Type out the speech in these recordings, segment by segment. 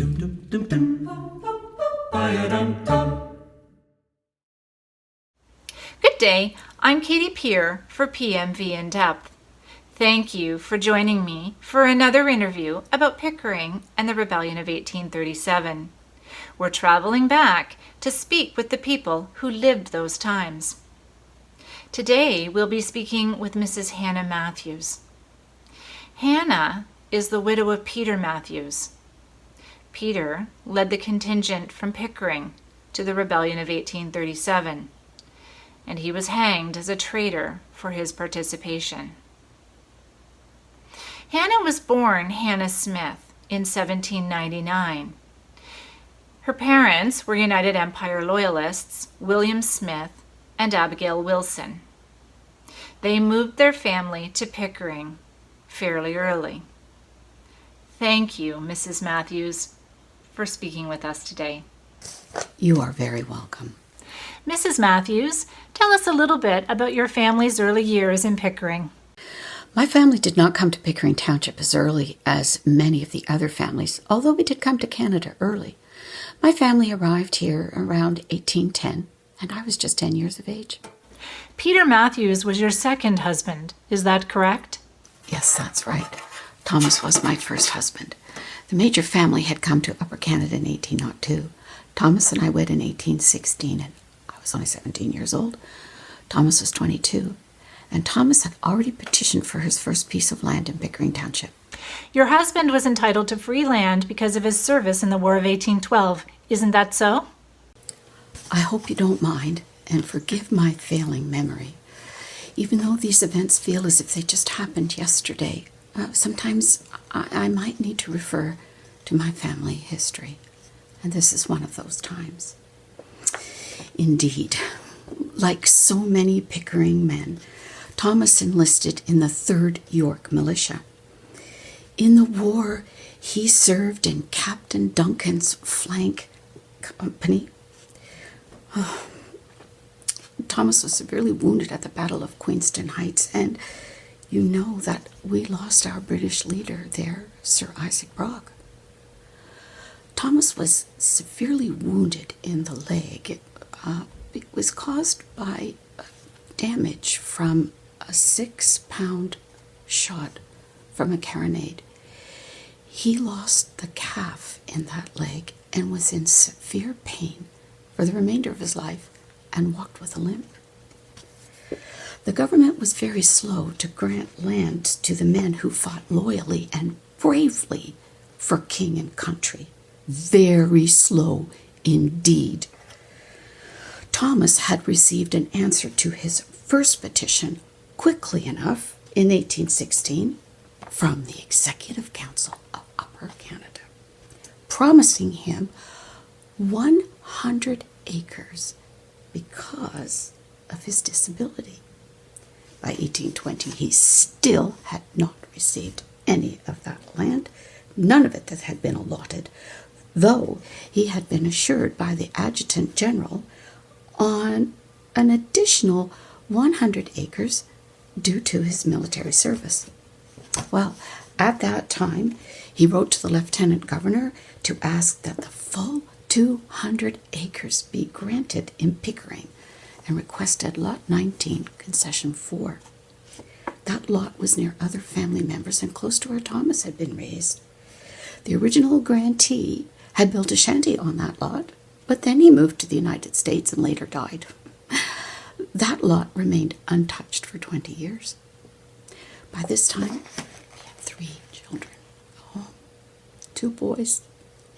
Good day, I'm Katie Peer for PMV In Depth. Thank you for joining me for another interview about Pickering and the Rebellion of 1837. We're traveling back to speak with the people who lived those times. Today we'll be speaking with Mrs. Hannah Matthews. Hannah is the widow of Peter Matthews. Peter led the contingent from Pickering to the Rebellion of 1837, and he was hanged as a traitor for his participation. Hannah was born Hannah Smith in 1799. Her parents were United Empire Loyalists William Smith and Abigail Wilson. They moved their family to Pickering fairly early. Thank you, Mrs. Matthews, for speaking with us today. You are very welcome. Mrs. Matthews, tell us a little bit about your family's early years in Pickering. My family did not come to Pickering Township as early as many of the other families, although we did come to Canada early. My family arrived here around 1810, and I was just 10 years of age. Peter Matthews was your second husband, is that correct? Yes, that's right. Thomas was my first husband. The major family had come to Upper Canada in 1802. Thomas and I wed in 1816, and I was only 17 years old. Thomas was 22, and Thomas had already petitioned for his first piece of land in Pickering Township. Your husband was entitled to free land because of his service in the War of 1812. Isn't that so? I hope you don't mind, and forgive my failing memory. Even though these events feel as if they just happened yesterday, sometimes I might need to refer to my family history, and this is one of those times. Indeed, like so many Pickering men, Thomas enlisted in the 3rd York Militia. In the war, he served in Captain Duncan's flank company. Thomas was severely wounded at the Battle of Queenston Heights, and you know that we lost our British leader there, Sir Isaac Brock. Thomas was severely wounded in the leg. It was caused by damage from a 6-pound shot from a carronade. He lost the calf in that leg and was in severe pain for the remainder of his life and walked with a limp. The government was very slow to grant land to the men who fought loyally and bravely for king and country. Very slow indeed. Thomas had received an answer to his first petition quickly enough in 1816 from the Executive Council of Upper Canada, promising him 100 acres because of his disability. By 1820, he still had not received any of that land, none of it that had been allotted, though he had been assured by the Adjutant General on an additional 100 acres due to his military service. Well, at that time, he wrote to the Lieutenant Governor to ask that the full 200 acres be granted in Pickering and requested Lot 19, Concession 4. That lot was near other family members and close to where Thomas had been raised. The original grantee had built a shanty on that lot, but then he moved to the United States and later died. That lot remained untouched for 20 years. By this time, we had 3 children, 2 boys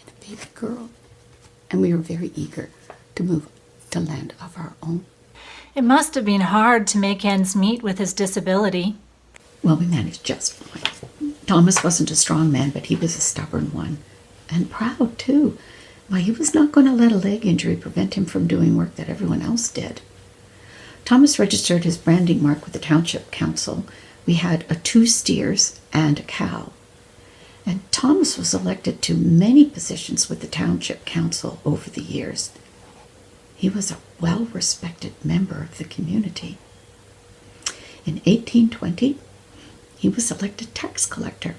and a baby girl, and we were very eager to move to land of our own. It must have been hard to make ends meet with his disability. Well, we managed just fine. Thomas wasn't a strong man, but he was a stubborn one, and proud too. Why, he was not going to let a leg injury prevent him from doing work that everyone else did. Thomas registered his branding mark with the Township Council. We had 2 steers and a cow. And Thomas was elected to many positions with the Township Council over the years. He was a well-respected member of the community. In 1820, he was elected tax collector,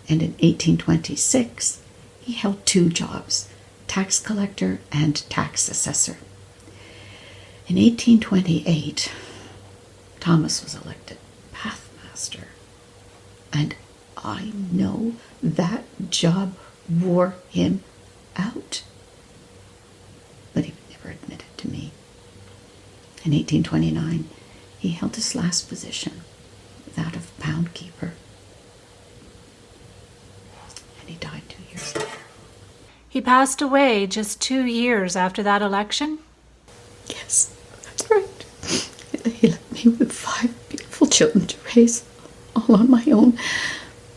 and in 1826, he held 2 jobs, tax collector and tax assessor. In 1828, Thomas was elected pathmaster, and I know that job wore him out. But he would never admit it to me. In 1829, he held his last position, that of pound keeper, and he died 2 years later. He passed away just 2 years after that election? Yes, that's right. He left me with 5 beautiful children to raise, all on my own.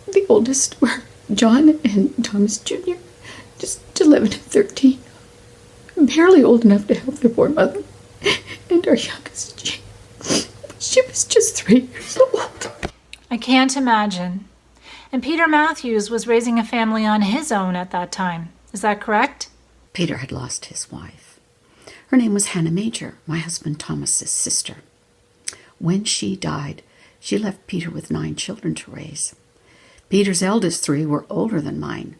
The oldest were John and Thomas Jr., just 11 and 13, barely old enough to help their poor mother. And our youngest, she was just 3 years old. I can't imagine. And Peter Matthews was raising a family on his own at that time. Is that correct? Peter had lost his wife. Her name was Hannah Major, my husband Thomas's sister. When she died, she left Peter with 9 children to raise. Peter's eldest 3 were older than mine.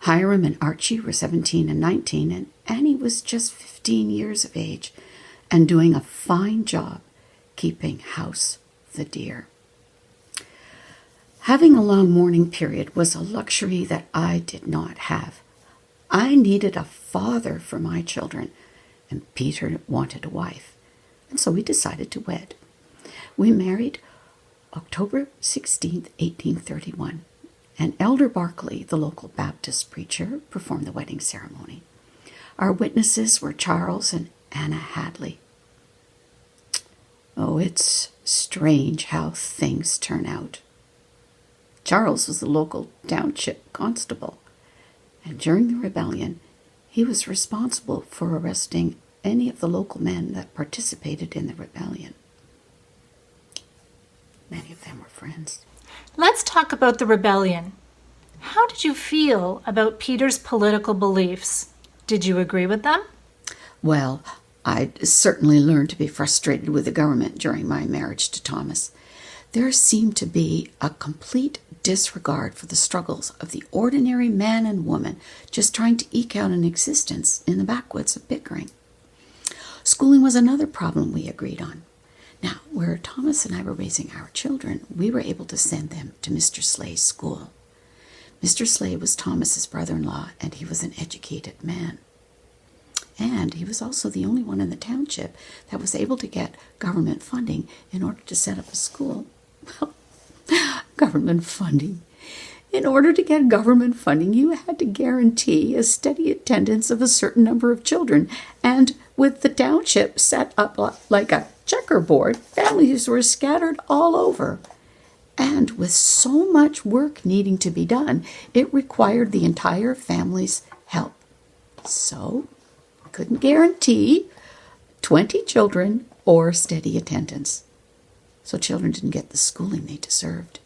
Hiram and Archie were 17 and 19, and Annie was just 15 years of age and doing a fine job keeping house the deer. Having a long mourning period was a luxury that I did not have. I needed a father for my children, and Peter wanted a wife, and so we decided to wed. We married October 16th, 1831, and Elder Barclay, the local Baptist preacher, performed the wedding ceremony. Our witnesses were Charles and Anna Hadley. Oh, it's strange how things turn out. Charles was the local township constable, and during the rebellion, he was responsible for arresting any of the local men that participated in the rebellion. Many of them were friends. Let's talk about the rebellion. How did you feel about Peter's political beliefs? Did you agree with them? Well, I certainly learned to be frustrated with the government during my marriage to Thomas. There seemed to be a complete disregard for the struggles of the ordinary man and woman just trying to eke out an existence in the backwoods of Pickering. Schooling was another problem we agreed on. Now, where Thomas and I were raising our children, we were able to send them to Mr. Slay's school. Mr. Slay was Thomas's brother-in-law, and he was an educated man. And he was also the only one in the township that was able to get government funding in order to set up a school. Well, government funding. In order to get government funding, you had to guarantee a steady attendance of a certain number of children. And with the township set up like a checkerboard, families were scattered all over. And with so much work needing to be done, it required the entire family's help. So, couldn't guarantee 20 children or steady attendance. So children didn't get the schooling they deserved.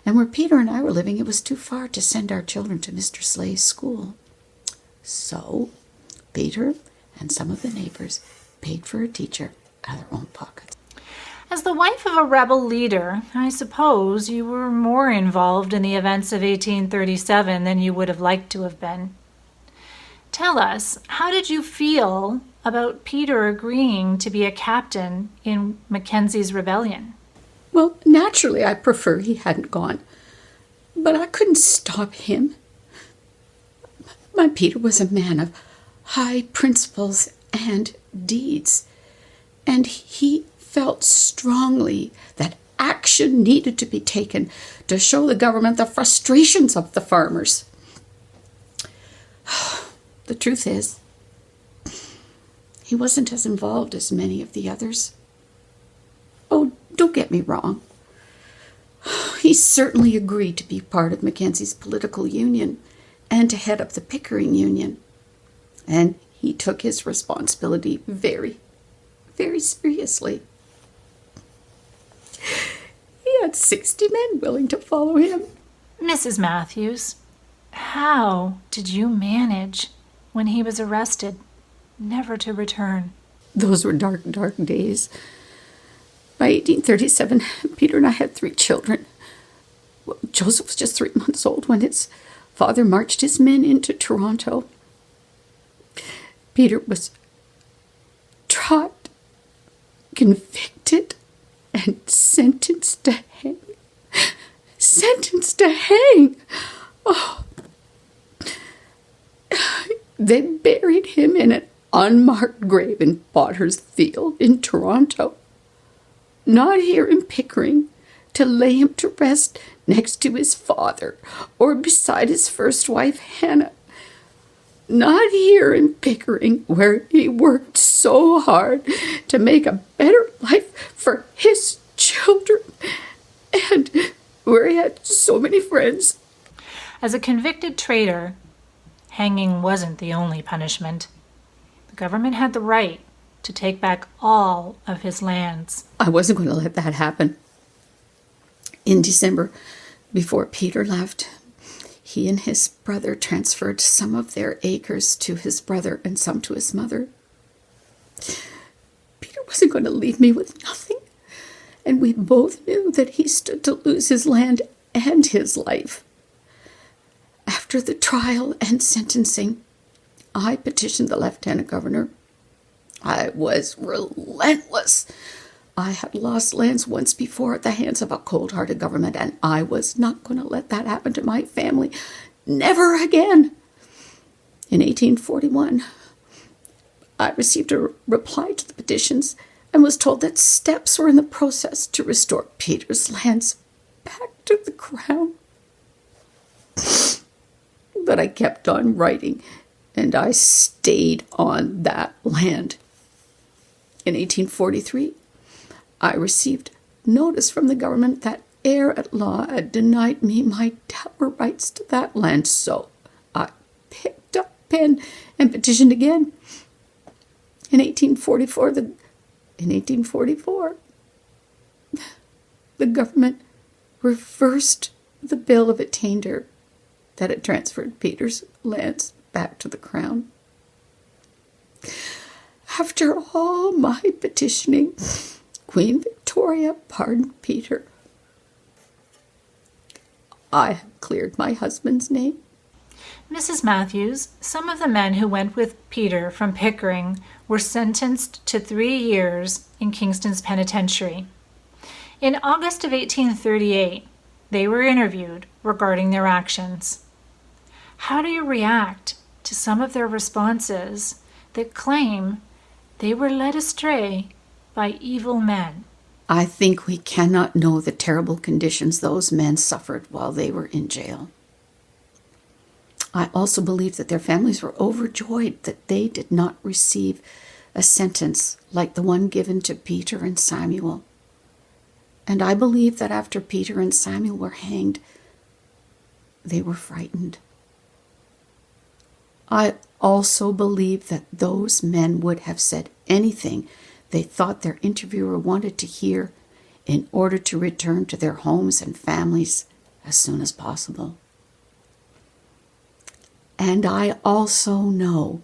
And where Peter and I were living, it was too far to send our children to Mr. Slay's school. So Peter and some of the neighbors paid for a teacher out of their own pockets. As the wife of a rebel leader, I suppose you were more involved in the events of 1837 than you would have liked to have been. Tell us, how did you feel about Peter agreeing to be a captain in Mackenzie's rebellion? Well, naturally, I prefer he hadn't gone. But I couldn't stop him. My Peter was a man of high principles and deeds. And he felt strongly that action needed to be taken to show the government the frustrations of the farmers. The truth is, he wasn't as involved as many of the others. Oh, don't get me wrong. He certainly agreed to be part of Mackenzie's political union and to head up the Pickering Union. And he took his responsibility very, very seriously. He had 60 men willing to follow him. Mrs. Matthews, how did you manage, when he was arrested, never to return? Those were dark, dark days. By 1837, Peter and I had 3 children. Joseph was just 3 months old when his Father marched his men into Toronto. Peter was tried, convicted, and sentenced to hang. Sentenced to hang! Oh. They buried him in an unmarked grave in Potter's Field in Toronto. Not here in Pickering, to lay him to rest next to his father or beside his first wife, Hannah. Not here in Pickering, where he worked so hard to make a better life for his children, and where he had so many friends. As a convicted traitor, hanging wasn't the only punishment. The government had the right to take back all of his lands. I wasn't going to let that happen. In December, before Peter left, he and his brother transferred some of their acres to his brother and some to his mother. Peter wasn't going to leave me with nothing, and we both knew that he stood to lose his land and his life. After the trial and sentencing, I petitioned the lieutenant governor. I was relentless. I had lost lands once before at the hands of a cold-hearted government, and I was not going to let that happen to my family. Never again. In 1841, I received a reply to the petitions and was told that steps were in the process to restore Peter's lands back to the crown. But I kept on writing, and I stayed on that land. In 1843, I received notice from the government that heir at law had denied me my dower rights to that land, so I picked up pen and petitioned again. In 1844, the government reversed the bill of attainder that had transferred Peter's lands back to the crown. After all my petitioning, Queen Victoria pardoned Peter. I have cleared my husband's name. Mrs. Matthews, some of the men who went with Peter from Pickering were sentenced to 3 years in Kingston's penitentiary. In August of 1838, they were interviewed regarding their actions. How do you react to some of their responses that claim they were led astray by evil men? I think we cannot know the terrible conditions those men suffered while they were in jail. I also believe that their families were overjoyed that they did not receive a sentence like the one given to Peter and Samuel. And I believe that after Peter and Samuel were hanged, they were frightened. I also believe that those men would have said anything they thought their interviewer wanted to hear in order to return to their homes and families as soon as possible. And I also know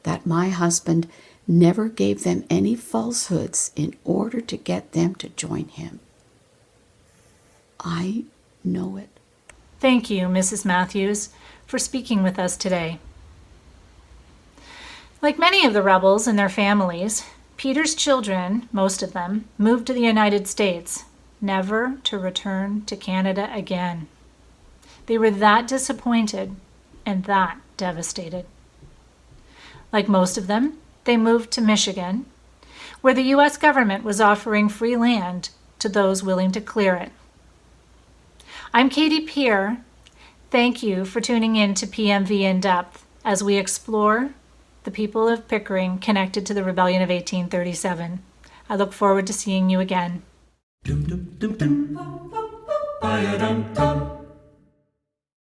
that my husband never gave them any falsehoods in order to get them to join him. I know it. Thank you, Mrs. Matthews, for speaking with us today. Like many of the rebels and their families, Peter's children, most of them, moved to the United States, never to return to Canada again. They were that disappointed and that devastated. Like most of them, they moved to Michigan, where the U.S. government was offering free land to those willing to clear it. I'm Katie Peer. Thank you for tuning in to PMV In Depth as we explore the people of Pickering connected to the Rebellion of 1837. I look forward to seeing you again.